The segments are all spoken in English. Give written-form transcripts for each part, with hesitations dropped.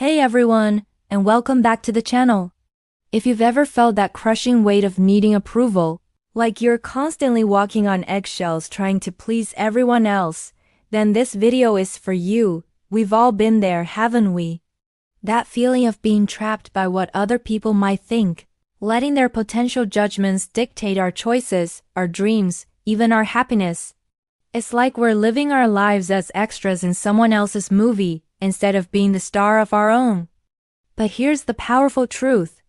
Hey everyone, and welcome back to the channel. If you've ever felt that crushing weight of needing approval, like you're constantly walking on eggshells trying to please everyone else, then this video is for you. We've all been there, haven't we? That feeling of being trapped by what other people might think, letting their potential judgments dictate our choices, our dreams, even our happiness. It's like we're living our lives as extras in someone else's movie, instead of being the star of our own. But here's the powerful truth.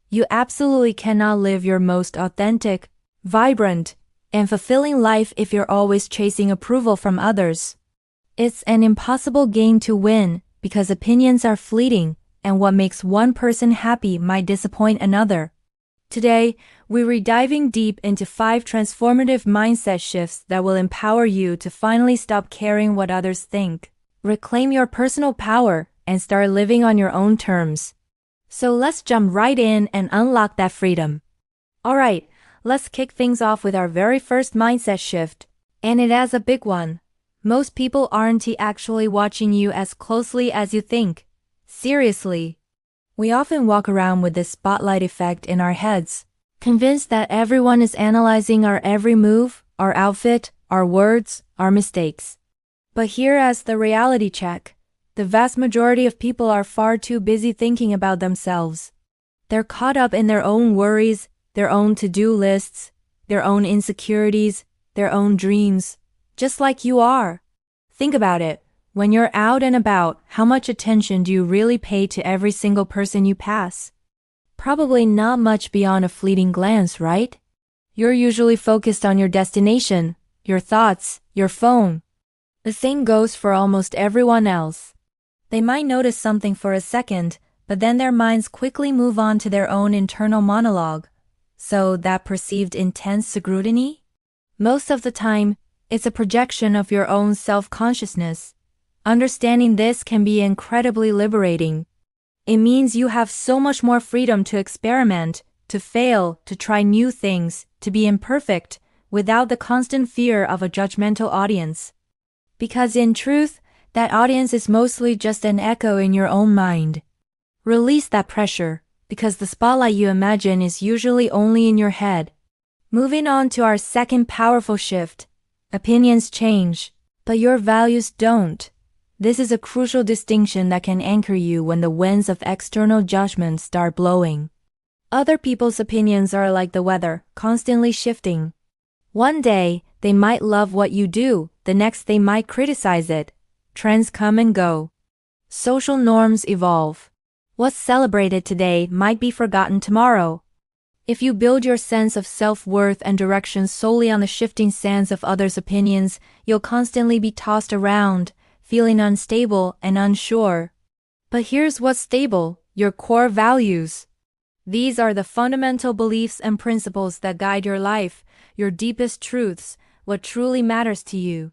You absolutely cannot live your most authentic, vibrant, and fulfilling life if you're always chasing approval from others. It's an impossible game to win because opinions are fleeting, and what makes one person happy might disappoint another. Today, we're diving deep into 5 transformative mindset shifts that will empower you to finally stop caring what others think, reclaim your personal power, and start living on your own terms. So let's jump right in and unlock that freedom. Alright, let's kick things off with our very first mindset shift, and it is a big one. Most people aren't actually watching you as closely as you think. Seriously. We often walk around with this spotlight effect in our heads, convinced that everyone is analyzing our every move, our outfit, our words, our mistakes. But here's the reality check. The vast majority of people are far too busy thinking about themselves. They're caught up in their own worries, their own to-do lists, their own insecurities, their own dreams, just like you are. Think about it. When you're out and about, how much attention do you really pay to every single person you pass? Probably not much beyond a fleeting glance, right? You're usually focused on your destination, your thoughts, your phone. The same goes for almost everyone else. They might notice something for a second, but then their minds quickly move on to their own internal monologue. So that perceived intense scrutiny? Most of the time, it's a projection of your own self-consciousness. Understanding this can be incredibly liberating. It means you have so much more freedom to experiment, to fail, to try new things, to be imperfect, without the constant fear of a judgmental audience. Because in truth, that audience is mostly just an echo in your own mind. Release that pressure, because the spotlight you imagine is usually only in your head. Moving on to our second powerful shift. Opinions change, but your values don't. This is a crucial distinction that can anchor you when the winds of external judgment start blowing. Other people's opinions are like the weather, constantly shifting. One day, they might love what you do, the next they might criticize it. Trends come and go. Social norms evolve. What's celebrated today might be forgotten tomorrow. If you build your sense of self-worth and direction solely on the shifting sands of others' opinions, you'll constantly be tossed around, feeling unstable and unsure. But here's what's stable: your core values. These are the fundamental beliefs and principles that guide your life, your deepest truths, what truly matters to you.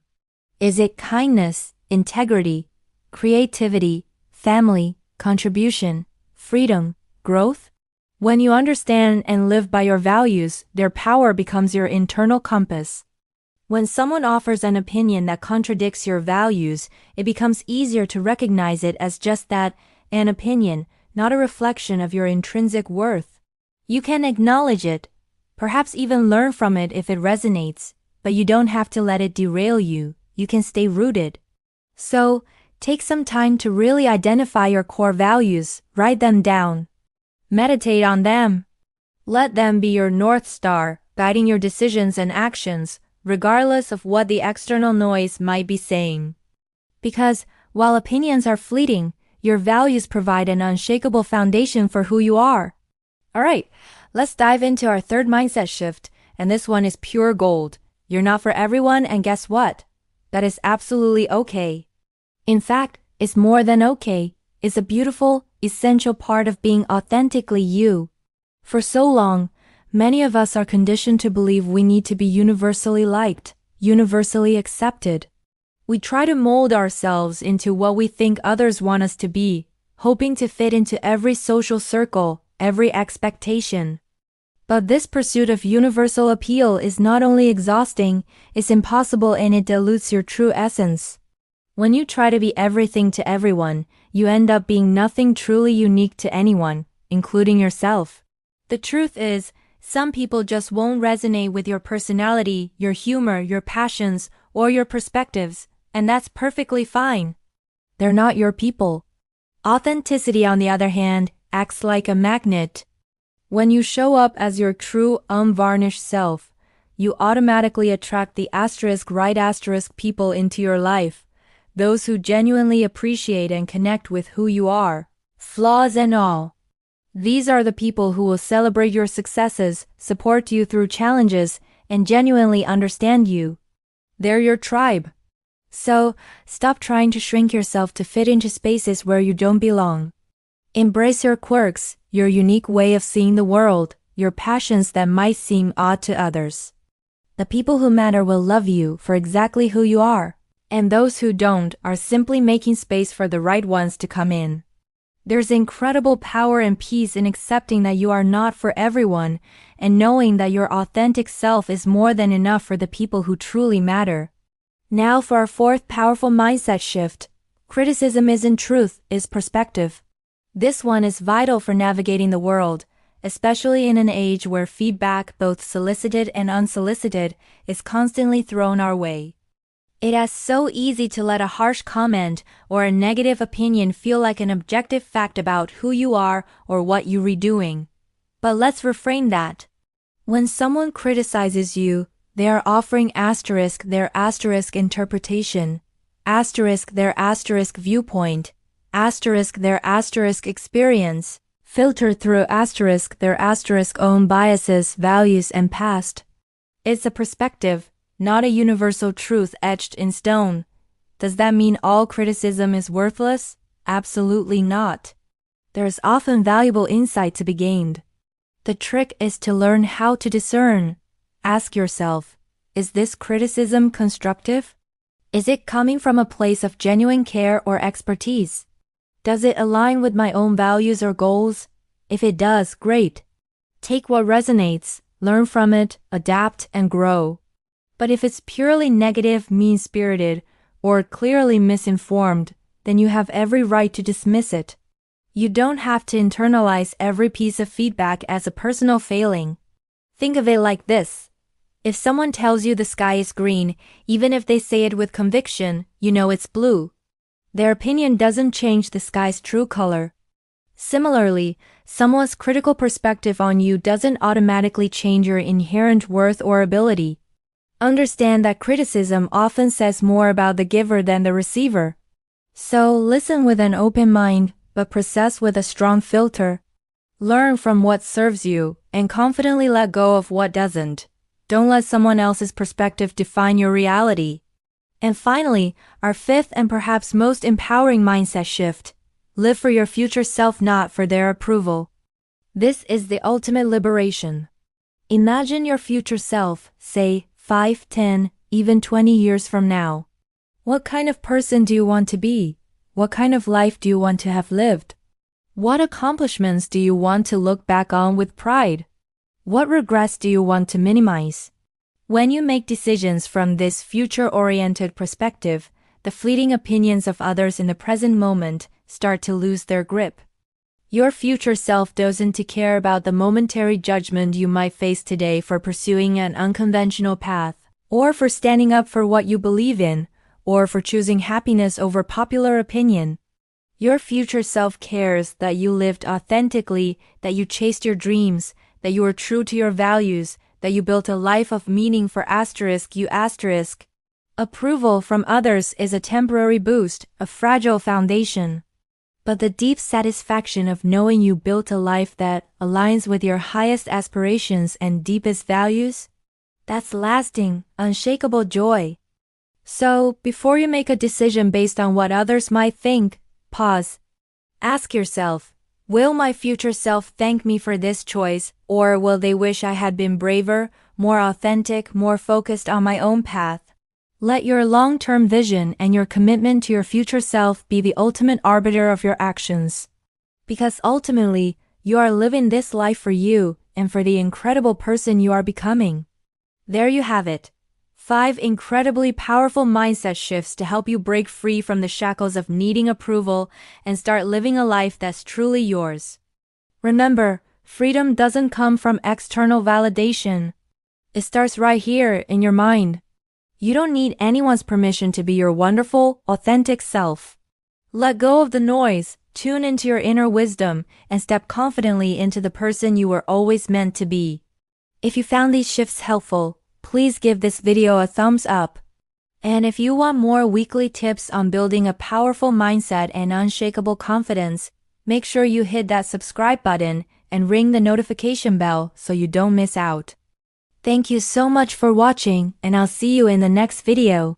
Is it kindness, integrity, creativity, family, contribution, freedom, growth? When you understand and live by your values, their power becomes your internal compass. When someone offers an opinion that contradicts your values, it becomes easier to recognize it as just that, an opinion, not a reflection of your intrinsic worth. You can acknowledge it, perhaps even learn from it if it resonates, but you don't have to let it derail you. You can stay rooted. So, take some time to really identify your core values, write them down. Meditate on them. Let them be your North Star, guiding your decisions and actions, regardless of what the external noise might be saying. Because, while opinions are fleeting, your values provide an unshakable foundation for who you are. Alright, let's dive into our third mindset shift, and this one is pure gold. You're not for everyone, and guess what? That is absolutely okay. In fact, it's more than okay. It's a beautiful, essential part of being authentically you. For so long, many of us are conditioned to believe we need to be universally liked, universally accepted. We try to mold ourselves into what we think others want us to be, hoping to fit into every social circle, every expectation. But this pursuit of universal appeal is not only exhausting, it's impossible, and it dilutes your true essence. When you try to be everything to everyone, you end up being nothing truly unique to anyone, including yourself. The truth is, some people just won't resonate with your personality, your humor, your passions, or your perspectives, and that's perfectly fine. They're not your people. Authenticity, on the other hand, acts like a magnet. When you show up as your true, unvarnished self, you automatically attract the *right people into your life, those who genuinely appreciate and connect with who you are, flaws and all. These are the people who will celebrate your successes, support you through challenges, and genuinely understand you. They're your tribe. So, stop trying to shrink yourself to fit into spaces where you don't belong. Embrace your quirks, your unique way of seeing the world, your passions that might seem odd to others. The people who matter will love you for exactly who you are, and those who don't are simply making space for the right ones to come in. There's incredible power and peace in accepting that you are not for everyone, and knowing that your authentic self is more than enough for the people who truly matter. Now for our fourth powerful mindset shift. Criticism isn't truth, it's perspective. This one is vital for navigating the world, especially in an age where feedback, both solicited and unsolicited, is constantly thrown our way. It is so easy to let a harsh comment or a negative opinion feel like an objective fact about who you are or what you're doing. But let's reframe that. When someone criticizes you, they are offering their interpretation, their viewpoint, their experience, filtered through their own biases, values, and past. It's a perspective, not a universal truth etched in stone. Does that mean all criticism is worthless? Absolutely not. There's often valuable insight to be gained. The trick is to learn how to discern. Ask yourself, is this criticism constructive? Is it coming from a place of genuine care or expertise? Does it align with my own values or goals? If it does, great. Take what resonates, learn from it, adapt, and grow. But if it's purely negative, mean-spirited, or clearly misinformed, then you have every right to dismiss it. You don't have to internalize every piece of feedback as a personal failing. Think of it like this. If someone tells you the sky is green, even if they say it with conviction, you know it's blue. Their opinion doesn't change the sky's true color. Similarly, someone's critical perspective on you doesn't automatically change your inherent worth or ability. Understand that criticism often says more about the giver than the receiver. So listen with an open mind, but process with a strong filter. Learn from what serves you, and confidently let go of what doesn't. Don't let someone else's perspective define your reality. And finally, our fifth and perhaps most empowering mindset shift. Live for your future self, not for their approval. This is the ultimate liberation. Imagine your future self, say, 5, 10, even 20 years from now. What kind of person do you want to be? What kind of life do you want to have lived? What accomplishments do you want to look back on with pride? What regrets do you want to minimize? When you make decisions from this future-oriented perspective, the fleeting opinions of others in the present moment start to lose their grip. Your future self doesn't care about the momentary judgment you might face today for pursuing an unconventional path, or for standing up for what you believe in, or for choosing happiness over popular opinion. Your future self cares that you lived authentically, that you chased your dreams, that you were true to your values, that you built a life of meaning for you. Approval from others is a temporary boost, a fragile foundation. But the deep satisfaction of knowing you built a life that aligns with your highest aspirations and deepest values, that's lasting, unshakable joy. So, before you make a decision based on what others might think, pause. Ask yourself, will my future self thank me for this choice, or will they wish I had been braver, more authentic, more focused on my own path? Let your long-term vision and your commitment to your future self be the ultimate arbiter of your actions. Because ultimately, you are living this life for you and for the incredible person you are becoming. There you have it. 5 incredibly powerful mindset shifts to help you break free from the shackles of needing approval and start living a life that's truly yours. Remember, freedom doesn't come from external validation. It starts right here in your mind. You don't need anyone's permission to be your wonderful, authentic self. Let go of the noise, tune into your inner wisdom, and step confidently into the person you were always meant to be. If you found these shifts helpful, please give this video a thumbs up. And if you want more weekly tips on building a powerful mindset and unshakable confidence, make sure you hit that subscribe button and ring the notification bell so you don't miss out. Thank you so much for watching, and I'll see you in the next video.